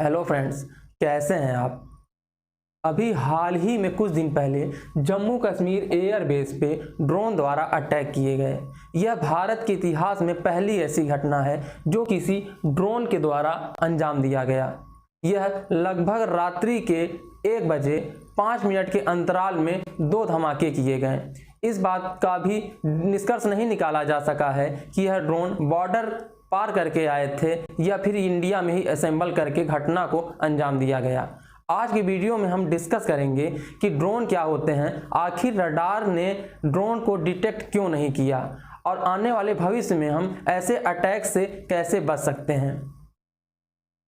Hello friends, कैसे हैं आप। अभी हाल ही में कुछ दिन पहले जम्मू कश्मीर एयरबेस पे ड्रोन द्वारा अटैक किए गए। यह भारत के इतिहास में पहली ऐसी घटना है जो किसी ड्रोन के द्वारा अंजाम दिया गया। यह लगभग रात्रि के 1 बजे 5 मिनट के अंतराल में 2 धमाके किए गए। इस बात का भी निष्कर्ष नहीं निकाला जा सका है कि यह ड्रोन बॉर्डर पार करके आए थे या फिर इंडिया में ही असेंबल करके घटना को अंजाम दिया गया। आज की वीडियो में हम डिस्कस करेंगे कि ड्रोन क्या होते हैं, आखिर रडार ने ड्रोन को डिटेक्ट क्यों नहीं किया और आने वाले भविष्य में हम ऐसे अटैक से कैसे बच सकते हैं।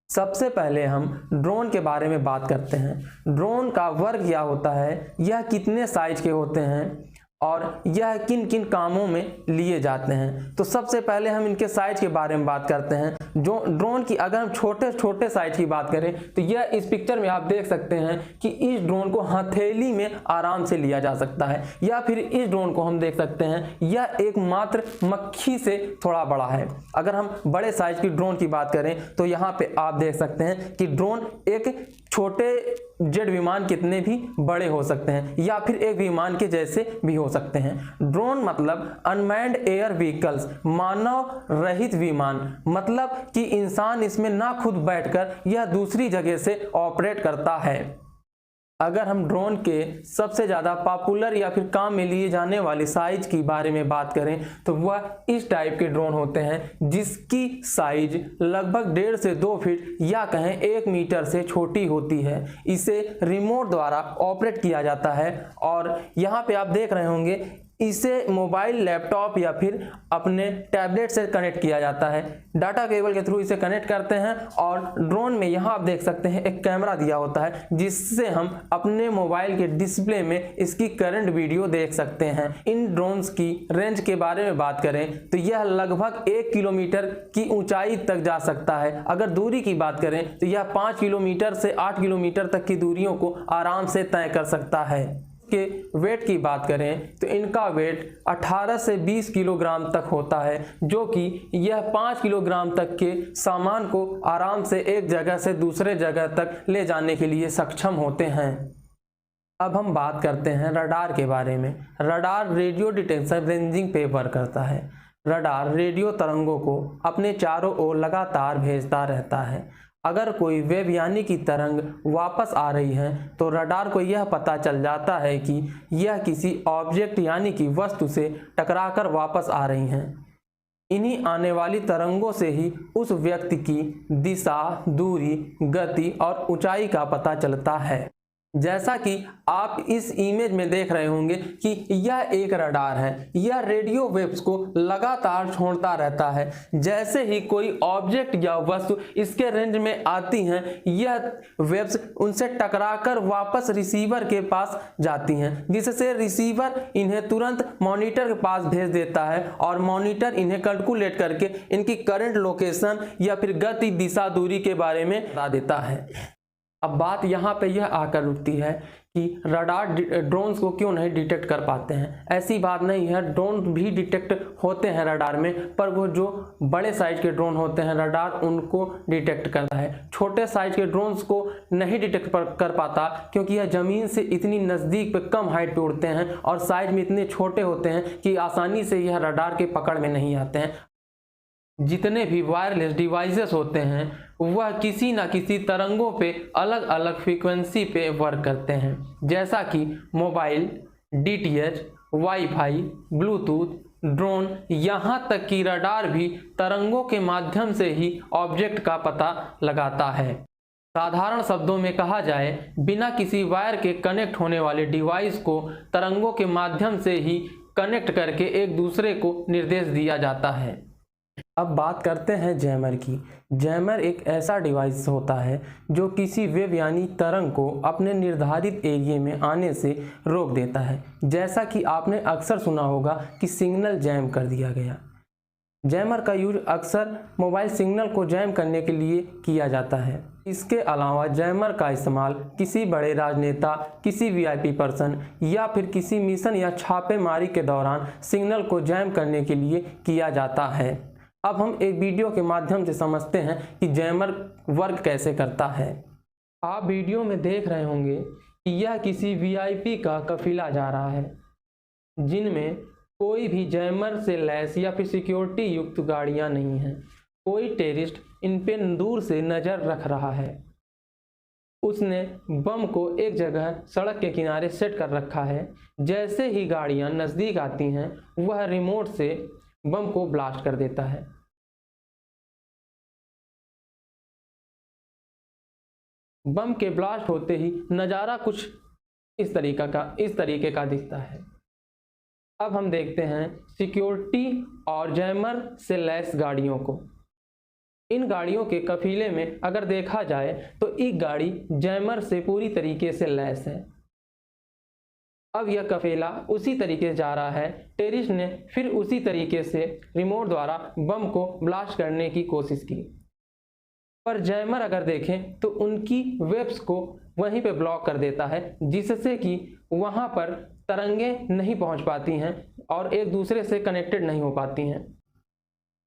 सबसे पहले हम ड्रोन के बारे में बात करते हैं। ड्रोन का वर्क क्या होता है, यह कितने साइज के होते हैं और यह किन किन कामों में लिए जाते हैं। तो सबसे पहले हम इनके साइज के बारे में बात करते हैं। जो ड्रोन की अगर हम छोटे छोटे साइज की बात करें तो यह इस पिक्चर में आप देख सकते हैं कि इस ड्रोन को हथेली में आराम से लिया जा सकता है, या फिर इस ड्रोन को हम देख सकते हैं यह एक मात्र मक्खी से थोड़ा बड़ा है। अगर हम बड़े साइज की ड्रोन की बात करें तो यहाँ पे आप देख सकते हैं कि ड्रोन एक छोटे जेट विमान कितने भी बड़े हो सकते हैं या फिर एक विमान के जैसे भी हो सकते हैं। ड्रोन मतलब अनमैन्ड एयर व्हीकल्स, मानव रहित विमान, मतलब कि इंसान इसमें ना खुद बैठकर यह दूसरी जगह से ऑपरेट करता है। अगर हम ड्रोन के सबसे ज़्यादा पॉपुलर या फिर काम में लिए जाने वाली साइज की बारे में बात करें तो वह इस टाइप के ड्रोन होते हैं जिसकी साइज लगभग 1.5 से 2 फीट या कहें 1 मीटर से छोटी होती है। इसे रिमोट द्वारा ऑपरेट किया जाता है और यहाँ पे आप देख रहे होंगे इसे मोबाइल, लैपटॉप या फिर अपने टैबलेट से कनेक्ट किया जाता है। डाटा केबल के थ्रू इसे कनेक्ट करते हैं और ड्रोन में यहाँ आप देख सकते हैं एक कैमरा दिया होता है जिससे हम अपने मोबाइल के डिस्प्ले में इसकी करंट वीडियो देख सकते हैं। इन ड्रोन्स की रेंज के बारे में बात करें तो यह लगभग 1 किलोमीटर की ऊंचाई तक जा सकता है। अगर दूरी की बात करें तो यह 5 किलोमीटर से 8 किलोमीटर तक की दूरियों को आराम से तय कर सकता है। के वेट की बात करें तो इनका वेट 18 से 20 किलोग्राम तक होता है, जो कि यह 5 किलोग्राम तक के सामान को आराम से एक जगह से दूसरे जगह तक ले जाने के लिए सक्षम होते हैं। अब हम बात करते हैं रडार के बारे में। रडार रेडियो डिटेक्शन रेंजिंग पे वर्क करता है। रडार रेडियो तरंगों को अपने चारों ओर लगातार भेजता रहता है। अगर कोई वेव यानी कि तरंग वापस आ रही है तो रडार को यह पता चल जाता है कि यह किसी ऑब्जेक्ट यानी कि वस्तु से टकराकर वापस आ रही हैं। इन्हीं आने वाली तरंगों से ही उस व्यक्ति की दिशा, दूरी, गति और ऊंचाई का पता चलता है। जैसा कि आप इस इमेज में देख रहे होंगे कि यह एक रडार है। यह रेडियो वेव्स को लगातार छोड़ता रहता है। जैसे ही कोई ऑब्जेक्ट या वस्तु इसके रेंज में आती हैं, यह वेव्स उनसे टकराकर वापस रिसीवर के पास जाती हैं, जिससे रिसीवर इन्हें तुरंत मॉनिटर के पास भेज देता है और मॉनिटर इन्हें कैलकुलेट करके इनकी करंट लोकेशन या फिर गति, दिशा, दूरी के बारे में बता देता है। अब बात यहाँ पे यह आकर रुकती है कि रडार ड्रोन्स को क्यों नहीं डिटेक्ट कर पाते हैं। ऐसी बात नहीं है, ड्रोन भी डिटेक्ट होते हैं रडार में, पर वो जो बड़े साइज के ड्रोन होते हैं रडार उनको डिटेक्ट करता है। छोटे साइज के ड्रोन्स को नहीं डिटेक्ट कर पाता क्योंकि यह ज़मीन से इतनी नज़दीक पे कम हाइट पे उड़ते हैं और साइज में इतने छोटे होते हैं कि आसानी से यह रडार के पकड़ में नहीं आते हैं। जितने भी वायरलेस डिवाइसेस होते हैं वह किसी न किसी तरंगों पे अलग अलग फ्रीक्वेंसी पे वर्क करते हैं, जैसा कि mobile, DTH, wifi, Bluetooth, drone, यहाँ तक कि रडार भी तरंगों के माध्यम से ही ऑब्जेक्ट का पता लगाता है। साधारण शब्दों में कहा जाए, बिना किसी वायर के कनेक्ट होने वाले डिवाइस को तरंगों के माध्यम से ही कनेक्ट करके एक दूसरे को निर्देश दिया जाता है। अब बात करते हैं जैमर की। जैमर एक ऐसा डिवाइस होता है जो किसी वेव यानी तरंग को अपने निर्धारित एरिया में आने से रोक देता है। जैसा कि आपने अक्सर सुना होगा कि सिग्नल जैम कर दिया गया। जैमर का यूज अक्सर मोबाइल सिग्नल को जैम करने के लिए किया जाता है। इसके अलावा जैमर का इस्तेमाल किसी बड़े राजनेता, किसी वीआईपी पर्सन या फिर किसी मिशन या छापेमारी के दौरान सिग्नल को जैम करने के लिए किया जाता है। अब हम एक वीडियो के माध्यम से समझते हैं कि जैमर वर्क कैसे करता है। आप वीडियो में देख रहे होंगे कि यह किसी वीआईपी का काफिला जा रहा है, जिनमें कोई भी जैमर से लैस या फिर सिक्योरिटी युक्त गाड़ियां नहीं हैं। कोई टेररिस्ट इन पे दूर से नज़र रख रहा है। उसने बम को एक जगह सड़क के किनारे सेट कर रखा है। जैसे ही गाड़ियां नज़दीक आती हैं, वह रिमोट से बम को ब्लास्ट कर देता है। बम के ब्लास्ट होते ही नज़ारा कुछ इस तरीके का दिखता है। अब हम देखते हैं सिक्योरिटी और जैमर से लैस गाड़ियों को। इन गाड़ियों के कफीले में अगर देखा जाए तो एक गाड़ी जैमर से पूरी तरीके से लैस है। अब यह कफीला उसी तरीके से जा रहा है। टेररिस्ट ने फिर उसी तरीके से रिमोट द्वारा बम को ब्लास्ट करने की कोशिश की, पर जैमर अगर देखें तो उनकी वेब्स को वहीं पे ब्लॉक कर देता है, जिससे कि वहां पर तरंगें नहीं पहुंच पाती हैं और एक दूसरे से कनेक्टेड नहीं हो पाती हैं।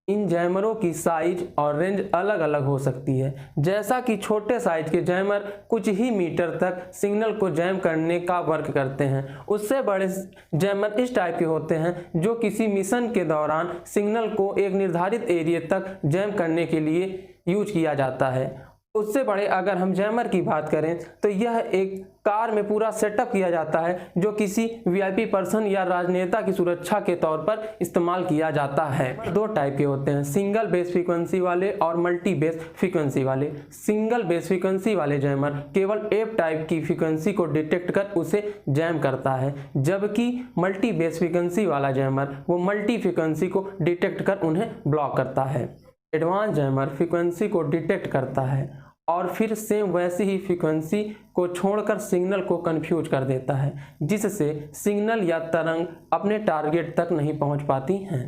इन जैमरों की साइज और रेंज अलग अलग हो सकती है। जैसा कि छोटे साइज के जैमर कुछ ही मीटर तक सिग्नल को जैम करने का वर्क करते हैं। उससे बड़े जैमर इस टाइप के होते हैं जो किसी मिशन के दौरान सिग्नल को एक निर्धारित एरिया तक जैम करने के लिए यूज किया जाता है। उससे बड़े अगर हम जैमर की बात करें तो यह एक कार में पूरा सेटअप किया जाता है, जो किसी वीआईपी पर्सन या राजनेता की सुरक्षा के तौर पर इस्तेमाल किया जाता है। दो टाइप के होते हैं, सिंगल बेस फ्रीक्वेंसी वाले और मल्टी बेस फ्रीक्वेंसी वाले। सिंगल बेस फ्रीक्वेंसी वाले जैमर केवल एफ टाइप की फ्रीक्वेंसी को डिटेक्ट कर उसे जैम करता है, जबकि मल्टी बेस फ्रीक्वेंसी वाला जैमर वो मल्टी फ्रीक्वेंसी को डिटेक्ट कर उन्हें ब्लॉक करता है। एडवांस जैमर फ्रीक्वेंसी को डिटेक्ट करता है और फिर सेम वैसी ही फ्रीक्वेंसी को छोड़कर सिग्नल को कंफ्यूज कर देता है, जिससे सिग्नल या तरंग अपने टारगेट तक नहीं पहुंच पाती हैं।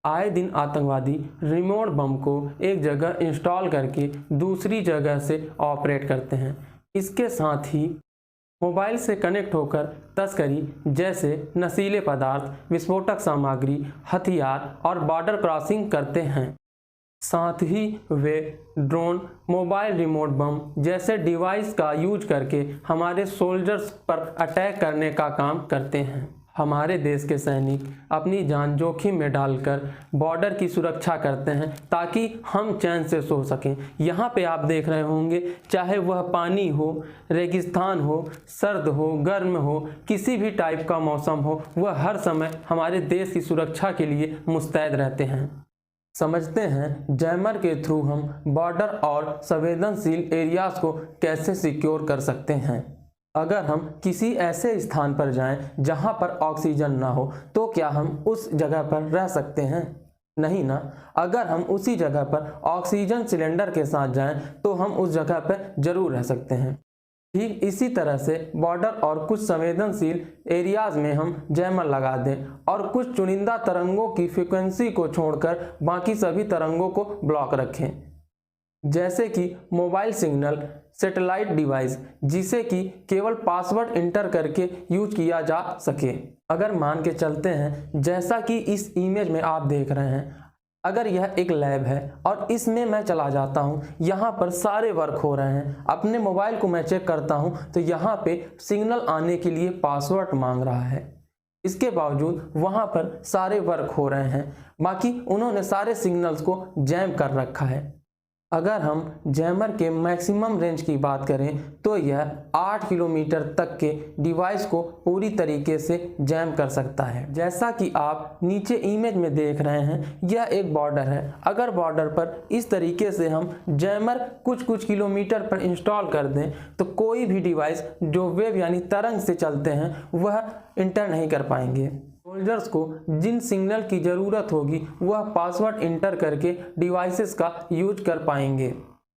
आए दिन आतंकवादी रिमोट बम को एक जगह इंस्टॉल करके दूसरी जगह से ऑपरेट करते हैं। इसके साथ ही मोबाइल से कनेक्ट होकर तस्करी जैसे नशीले पदार्थ, विस्फोटक सामग्री, हथियार और बॉर्डर क्रॉसिंग करते हैं। साथ ही वे ड्रोन, मोबाइल रिमोट बम जैसे डिवाइस का यूज करके हमारे सोल्जर्स पर अटैक करने का काम करते हैं। हमारे देश के सैनिक अपनी जान जोखिम में डालकर बॉर्डर की सुरक्षा करते हैं ताकि हम चैन से सो सकें। यहाँ पे आप देख रहे होंगे, चाहे वह पानी हो, रेगिस्तान हो, सर्द हो, गर्म हो, किसी भी टाइप का मौसम हो, वह हर समय हमारे देश की सुरक्षा के लिए मुस्तैद रहते हैं। समझते हैं जैमर के थ्रू हम बॉर्डर और संवेदनशील एरियाज को कैसे सिक्योर कर सकते हैं। अगर हम किसी ऐसे स्थान पर जाएं जहां पर ऑक्सीजन ना हो, तो क्या हम उस जगह पर रह सकते हैं? नहीं ना। अगर हम उसी जगह पर ऑक्सीजन सिलेंडर के साथ जाएं तो हम उस जगह पर जरूर रह सकते हैं। ठीक इसी तरह से बॉर्डर और कुछ संवेदनशील एरियाज में हम जैमर लगा दें और कुछ चुनिंदा तरंगों की फ्रीक्वेंसी को छोड़कर बाकी सभी तरंगों को ब्लॉक रखें, जैसे कि मोबाइल सिग्नल, सैटेलाइट डिवाइस, जिसे कि केवल पासवर्ड इंटर करके यूज किया जा सके। अगर मान के चलते हैं, जैसा कि इस इमेज में आप देख रहे हैं, अगर यह एक लैब है और इसमें मैं चला जाता हूं, यहाँ पर सारे वर्क हो रहे हैं। अपने मोबाइल को मैं चेक करता हूं तो यहाँ पे सिग्नल आने के लिए पासवर्ड मांग रहा है। इसके बावजूद वहाँ पर सारे वर्क हो रहे हैं, बाकी उन्होंने सारे सिग्नल्स को जैम कर रखा है। अगर हम जैमर के मैक्सिमम रेंज की बात करें तो यह 8 किलोमीटर तक के डिवाइस को पूरी तरीके से जैम कर सकता है। जैसा कि आप नीचे इमेज में देख रहे हैं, यह एक बॉर्डर है। अगर बॉर्डर पर इस तरीके से हम जैमर कुछ किलोमीटर पर इंस्टॉल कर दें तो कोई भी डिवाइस जो वेव यानी तरंग से चलते हैं वह इंटर नहीं कर पाएंगे। सोल्जर्स को जिन सिग्नल की ज़रूरत होगी वह पासवर्ड इंटर करके डिवाइसेस का यूज कर पाएंगे।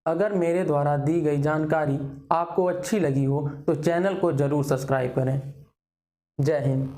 अगर मेरे द्वारा दी गई जानकारी आपको अच्छी लगी हो तो चैनल को ज़रूर सब्सक्राइब करें। जय हिंद।